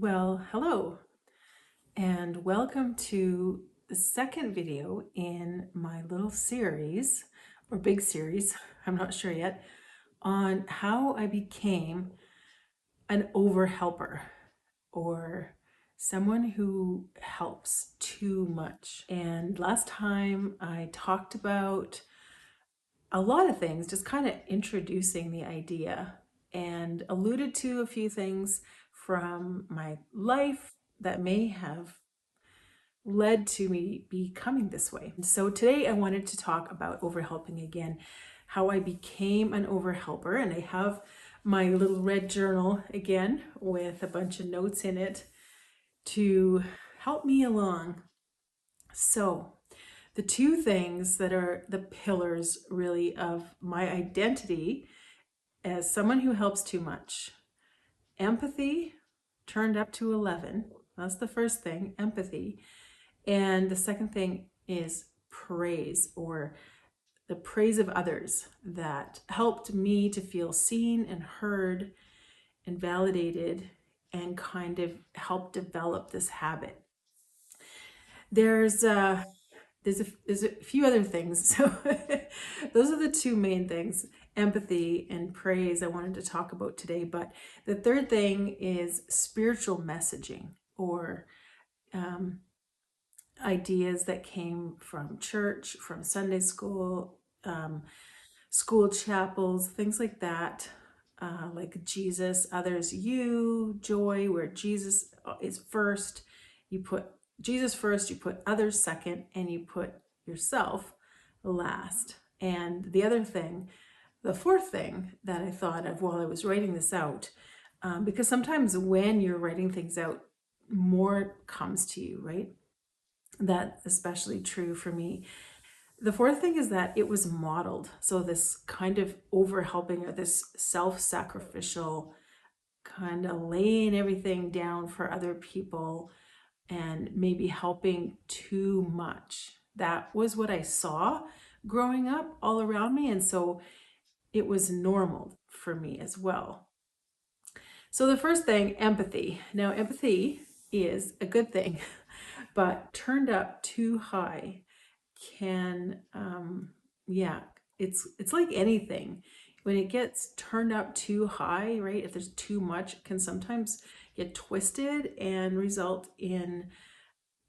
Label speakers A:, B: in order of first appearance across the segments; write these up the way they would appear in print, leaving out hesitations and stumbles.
A: Well, hello, and welcome to the second video in my little series, or big series, I'm not sure yet, on how I became an over-helper, or someone who helps too much. And last time I talked about a lot of things, just kind of introducing the idea and alluded to a few things from my life that may have led to me becoming this way. So today I wanted to talk about overhelping again, how I became an overhelper, and I have my little red journal again with a bunch of notes in it to help me along. So the two things that are the pillars really of my identity as someone who helps too much: empathy, turned up to 11. That's the first thing, empathy. And the second thing is praise, or the praise of others, that helped me to feel seen and heard and validated, and kind of helped develop this habit. There's a few other things. So those are the two main things, empathy and praise, I wanted to talk about today. But the third thing is spiritual messaging, or ideas that came from church, from Sunday school, school chapels, things like that, like Jesus, others, you, J.O.Y, where Jesus is first. You put Jesus first, you put others second, and you put yourself last. And the other thing, the fourth thing that I thought of while I was writing this out, because sometimes when you're writing things out, more comes to you, right? That's especially true for me. The fourth thing is that it was modeled. So this kind of over helping, or this self-sacrificial kind of laying everything down for other people and maybe helping too much. That was what I saw growing up all around me. And so it was normal for me as well. So the first thing, empathy. Now, empathy is a good thing, but turned up too high can, yeah, it's like anything. When it gets turned up too high, right? If there's too much, it can sometimes get twisted and result in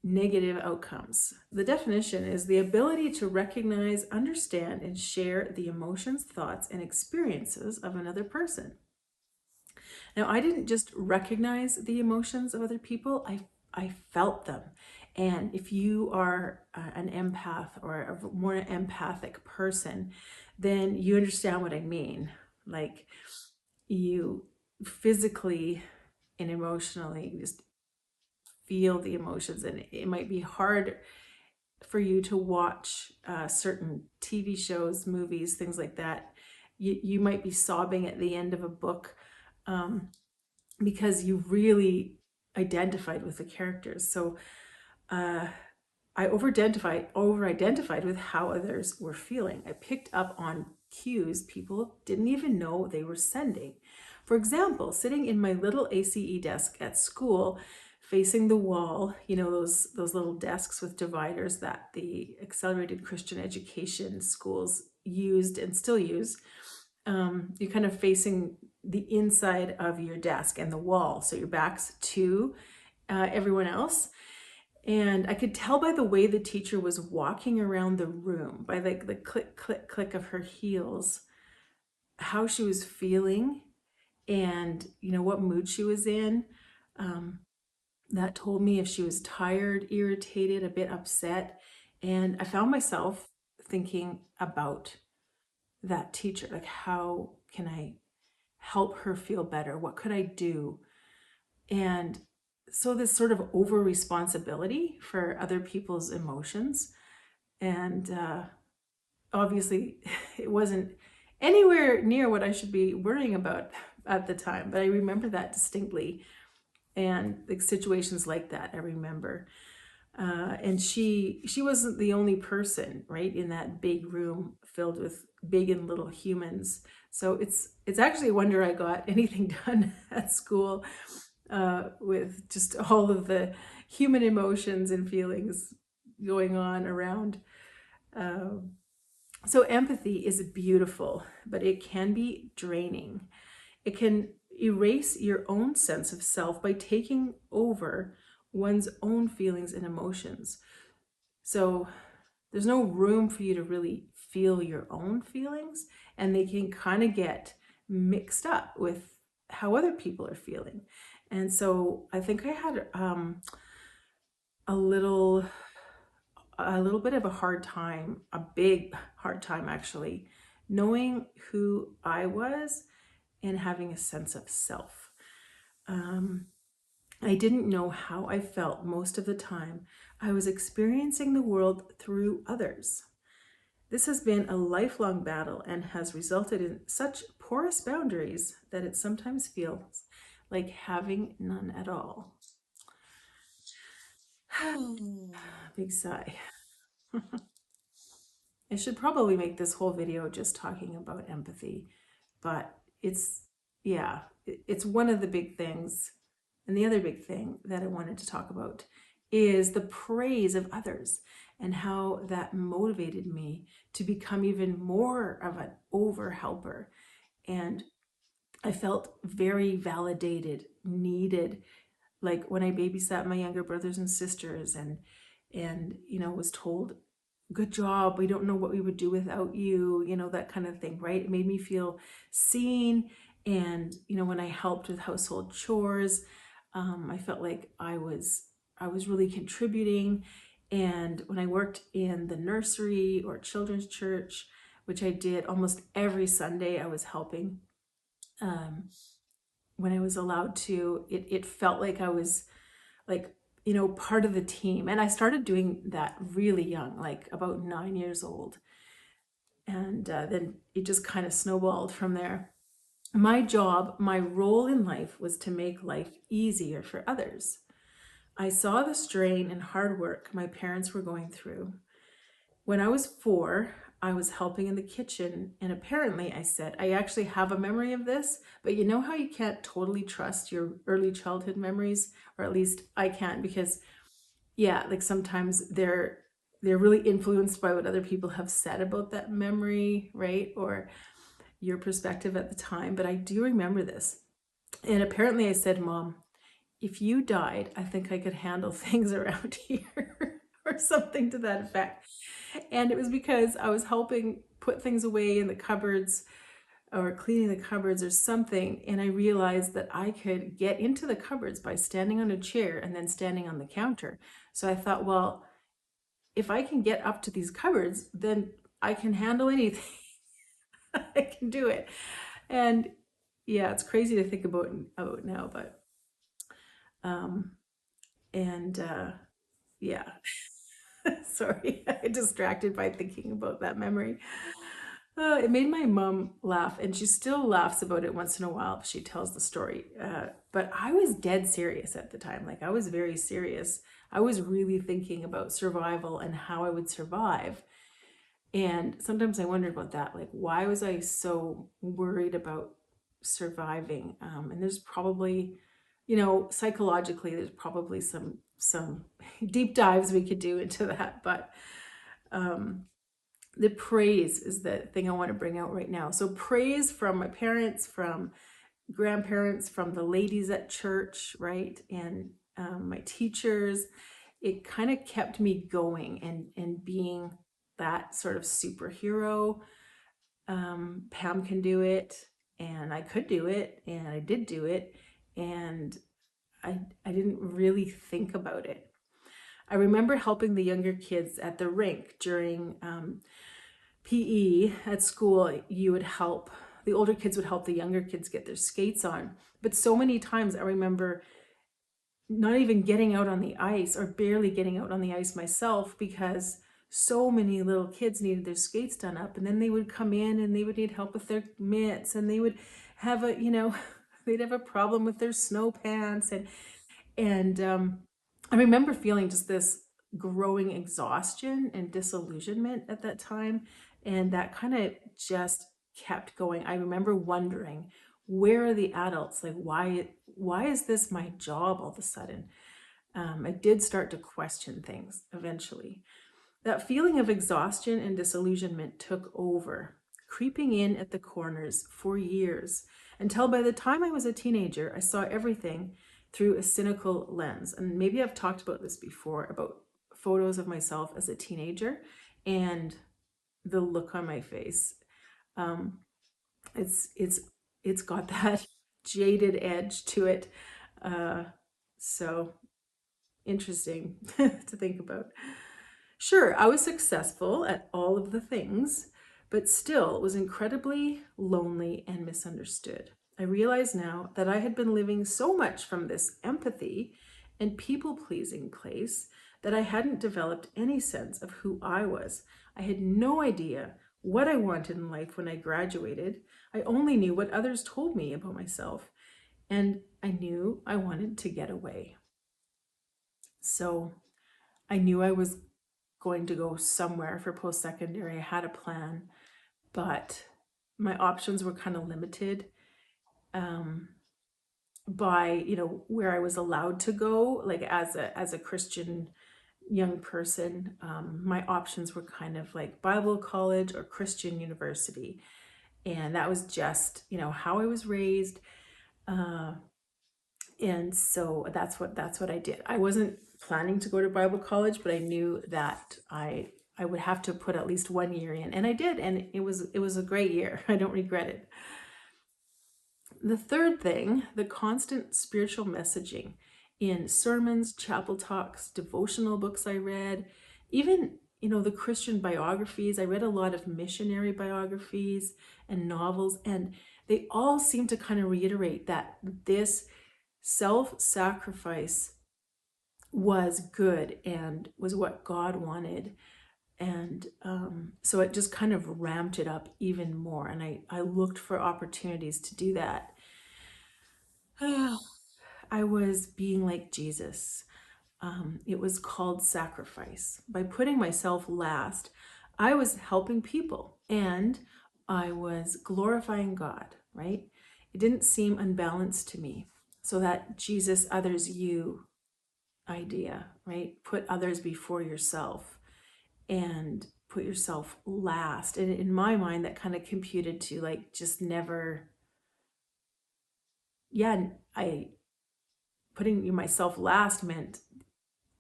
A: negative outcomes. The definition is the ability to recognize, understand, and share the emotions, thoughts, and experiences of another person. Now, I didn't just recognize the emotions of other people, I felt them. And if you are an empath, or a more empathic person, then you understand what I mean. Like, you physically and emotionally just feel the emotions, and it might be hard for you to watch certain TV shows, movies, things like that. You might be sobbing at the end of a book, because you really identified with the characters. So I over-identified with how others were feeling. I picked up on cues people didn't even know they were sending. For example, sitting in my little ACE desk at school, facing the wall, you know, those little desks with dividers that the accelerated Christian education schools used and still use. You're kind of facing the inside of your desk and the wall, so your back's to everyone else. And I could tell by the way the teacher was walking around the room, by the click, click, click of her heels, how she was feeling, and what mood she was in. That told me if she was tired, irritated, a bit upset. And I found myself thinking about that teacher, like, how can I help her feel better? What could I do? And so this sort of over responsibility for other people's emotions. And obviously it wasn't anywhere near what I should be worrying about at the time, but I remember that distinctly. And like situations like that, I remember. And she wasn't the only person, right, in that big room filled with big and little humans. So it's actually a wonder I got anything done at school. with just all of the human emotions and feelings going on around. Um, so empathy is beautiful, but it can be draining. It can erase your own sense of self by taking over one's own feelings and emotions. So there's no room for you to really feel your own feelings, and they can kind of get mixed up with how other people are feeling. And so I think I had a little a little bit of a hard time, a big hard time actually, knowing who I was and having a sense of self. Um, I didn't know how I felt most of the time. I was experiencing the world through others. This has been a lifelong battle and has resulted in such porous boundaries that it sometimes feels like having none at all. Big sigh. I should probably make this whole video just talking about empathy, but it's, yeah, it's one of the big things. And the other big thing that I wanted to talk about is the praise of others and how that motivated me to become even more of an over helper. And I felt very validated, needed, like when I babysat my younger brothers and sisters and was told, good job, we don't know what we would do without you, that kind of thing, right? It made me feel seen. And when I helped with household chores, I felt like I was really contributing. And when I worked in the nursery or children's church, which I did almost every Sunday, I was helping. um, when I was allowed to, it felt like I was like, part of the team. And I started doing that really young, like about 9 years old. And then it just kind of snowballed from there. My job, my role in life was to make life easier for others. I saw the strain and hard work my parents were going through. When I was 4, I was helping in the kitchen, and apparently I said, I actually have a memory of this, but you know how you can't totally trust your early childhood memories, or at least I can't, because yeah, like sometimes they're really influenced by what other people have said about that memory, right? Or your perspective at the time. But I do remember this. And apparently I said, Mom, if you died, I think I could handle things around here or something to that effect. And it was because I was helping put things away in the cupboards or cleaning the cupboards or something. And I realized that I could get into the cupboards by standing on a chair and then standing on the counter. So I thought, well, if I can get up to these cupboards, then I can handle anything. I can do it. And yeah, it's crazy to think about now, but um and yeah. Sorry, I got distracted by thinking about that memory. It made my mom laugh, and she still laughs about it once in a while if she tells the story. But I was dead serious at the time. Like, I was very serious. I was really thinking about survival and how I would survive. And sometimes I wondered about that. Like, why was I so worried about surviving? And there's probably, psychologically, there's probably some deep dives we could do into that. But um, the praise is the thing I want to bring out right now. So praise from my parents, from grandparents, from the ladies at church, right? And my teachers, it kind of kept me going and being that sort of superhero. Pam can do it, and I could do it, and I did do it, and I didn't really think about it. I remember helping the younger kids at the rink during PE at school. You would help, the older kids would help the younger kids get their skates on. But so many times I remember not even getting out on the ice or barely getting out on the ice myself because so many little kids needed their skates done up. And then they would come in and they would need help with their mitts, and they would have they'd have a problem with their snow pants. And I remember feeling just this growing exhaustion and disillusionment at that time. And that kind of just kept going. I remember wondering, where are the adults? Like, why is this my job all of a sudden? I did start to question things eventually. That feeling of exhaustion and disillusionment took over, creeping in at the corners for years, until by the time I was a teenager, I saw everything through a cynical lens. And maybe I've talked about this before, about photos of myself as a teenager and the look on my face. Um, it's it's it's got that jaded edge to it. Uh, so interesting to think about. Sure, I was successful at all of the things, but still was incredibly lonely and misunderstood. I realize now that I had been living so much from this empathy and people pleasing place that I hadn't developed any sense of who I was. I had no idea what I wanted in life when I graduated. I only knew what others told me about myself, and I knew I wanted to get away. So I knew I was going to go somewhere for post-secondary. I had a plan, but my options were kind of limited um, by, where I was allowed to go, like as a Christian young person. My options were kind of like Bible college or Christian university. And that was just, how I was raised. Uh, and so that's what I did. I wasn't planning to go to Bible college, but I knew that I would have to put at least 1 year in, and I did, and it was a great year. I don't regret it. The third thing, the constant spiritual messaging in sermons, chapel talks, devotional books I read, even the Christian biographies. I read a lot of missionary biographies and novels, and they all seem to kind of reiterate that this self-sacrifice was good and was what God wanted. And so it just kind of ramped it up even more. And I looked for opportunities to do that. I was being like Jesus. It was called sacrifice. By putting myself last, I was helping people and I was glorifying God, right? It didn't seem unbalanced to me. So that Jesus, others, you idea, right? Put others before yourself and put yourself last. And in my mind, that kind of computed to like just never, yeah, I putting myself last meant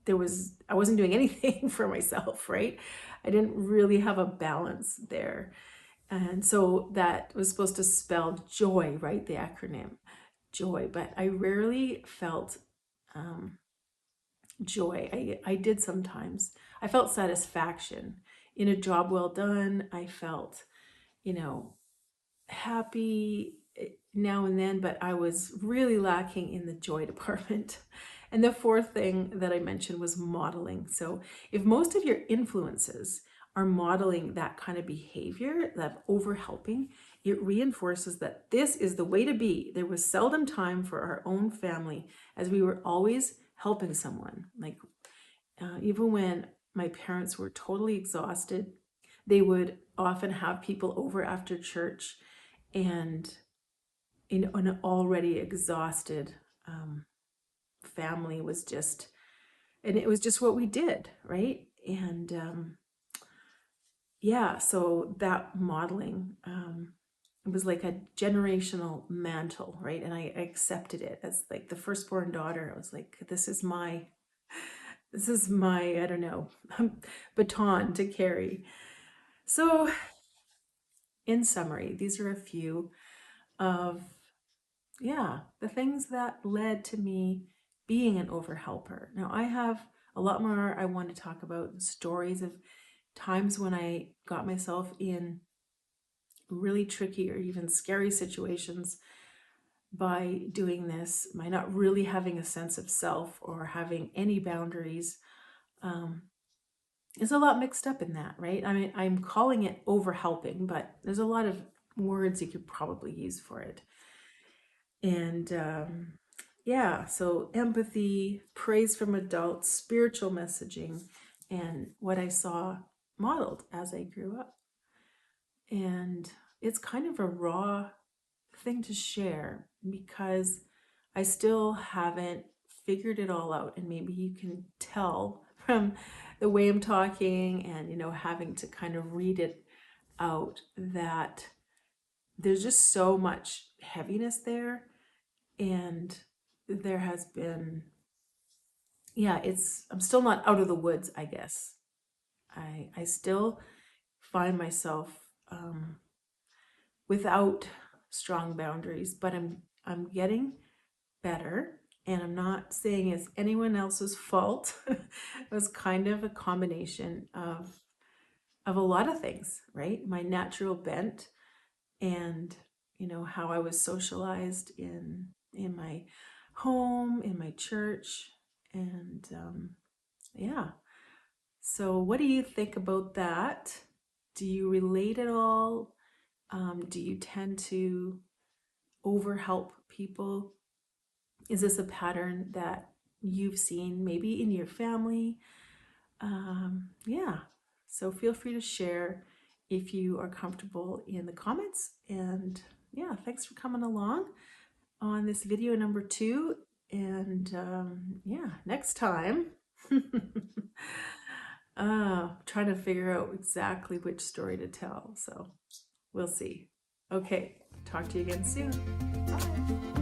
A: I wasn't doing anything for myself, right? I didn't really have a balance there. And so that was supposed to spell joy, right? The acronym joy, but I rarely felt joy. I did sometimes. I felt satisfaction in a job well done. I felt, you know, happy now and then, but I was really lacking in the joy department. And the fourth thing that I mentioned was modeling. So if most of your influences are modeling that kind of behavior, that over helping, it reinforces that this is the way to be. There was seldom time for our own family as we were always helping someone. Like even when my parents were totally exhausted, they would often have people over after church, and in an already exhausted family was just, and it was just what we did, right? And yeah, so that modeling, it was like a generational mantle, right? And I accepted it as like the firstborn daughter. I was like, this is my, I don't know, baton to carry. So in summary, these are a few of, yeah, the things that led to me being an overhelper. Now I have a lot more I want to talk about, stories of times when I got myself in really tricky or even scary situations by doing this, by not really having a sense of self or having any boundaries. There's a lot mixed up in that, right? I mean, I'm calling it overhelping, but there's a lot of words you could probably use for it. And yeah, so empathy, praise from adults, spiritual messaging, and what I saw modeled as I grew up. And it's kind of a raw thing to share because I still haven't figured it all out. And maybe you can tell from the way I'm talking and, having to kind of read it out that there's just so much heaviness there. And there has been, I'm still not out of the woods, I guess. I still find myself without strong boundaries, but I'm getting better. And I'm not saying it's anyone else's fault. It was kind of a combination of a lot of things, right? My natural bent and how I was socialized in my home, in my church, and yeah. So what do you think about that? Do you relate at all? Do you tend to overhelp people? Is this a pattern that you've seen maybe in your family? Yeah. So feel free to share if you are comfortable in the comments. And yeah, thanks for coming along on this video number 2. And yeah, next time, trying to figure out exactly which story to tell. So we'll see. Okay, talk to you again soon. Bye.